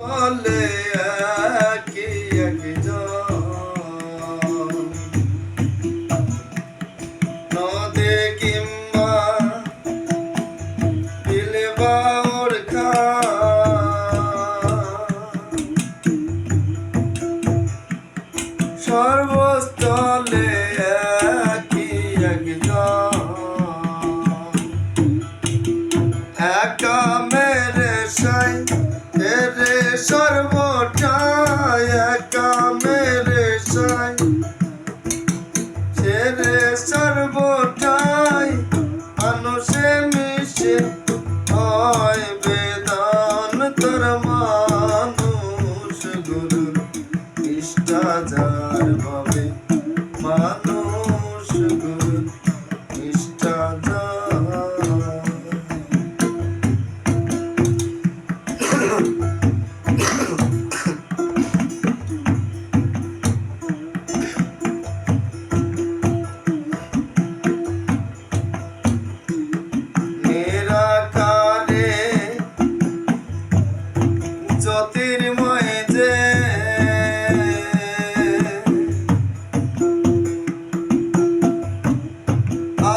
বলে একই একজন নদে কিংবা বিলে বাউর সর্বস্থলে একই একজন একা মেরে সাই রে সর্বটাই একা মেরে সাই ছেড়ে সর্বটাই মানুষে মিশে হয় বেদান তোর মানুষ গুরু ইষ্টাচার ভাবে মানুষ গুরু ইষ্টাচার জ্যোতির্ময় যে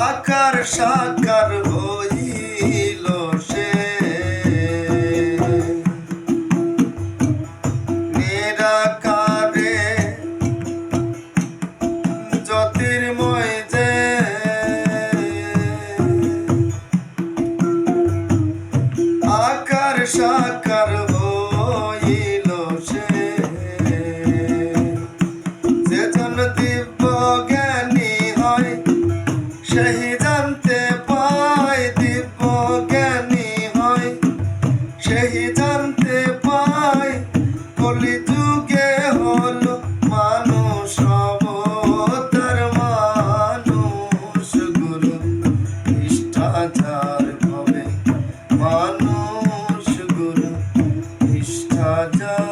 আকার সাকার হইল সে নিরাকারে জ্যোতির্ময় যে আকার সাকার হইল সে যেজন দিব্য জ্ঞানী হয় সেই জানতে পায় দিব্য জ্ঞানী হয় সেই জানতে পায় কলিযুগে হলো মানুষ অবতার মানুষ গুরু ইষ্টাচার ভাবে মানুষ গুরু ইষ্টাচার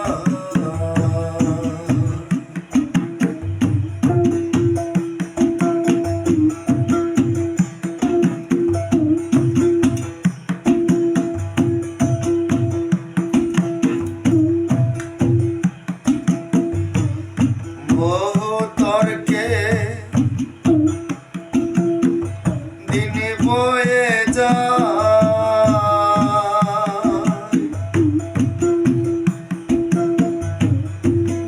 বহু তর্কে দিনে বয়ে যায়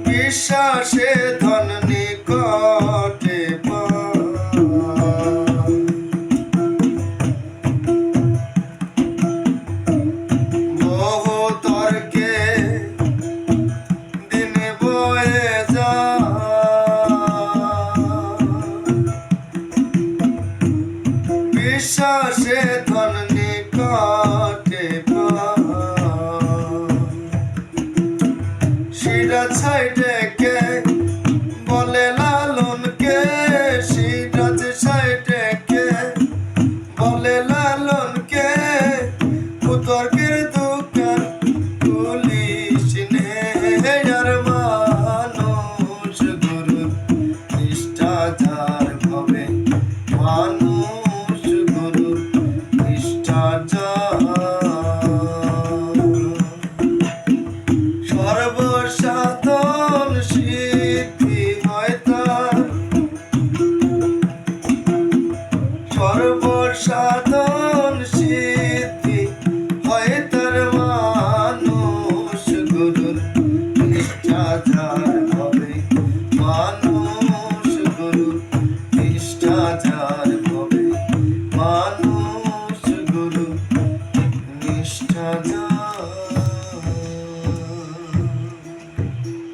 বিশ্বাসে ধন নিকটে বহু তর্কে দিনে বয়ে যায় বিশ্বাসে ধন নিকটে শিরা ছাইডে কে বলে লালন কে সিরাজ সাইডে কে বলে লালন কে কুতর্কের দোকান পুলিশ নে আর মানুষ গুরু ইষ্টাচার ভাবে মানুষ গুরু ইষ্টাচার সর্বসাধন সিদ্ধি হয় তার সর্বসাধন সিদ্ধি হয় তার মানুষ গুরু ইষ্টাচার ভাবে মানুষ গুরু ইষ্টাচার ভাবে মানুষ গুরু ইষ্টাচার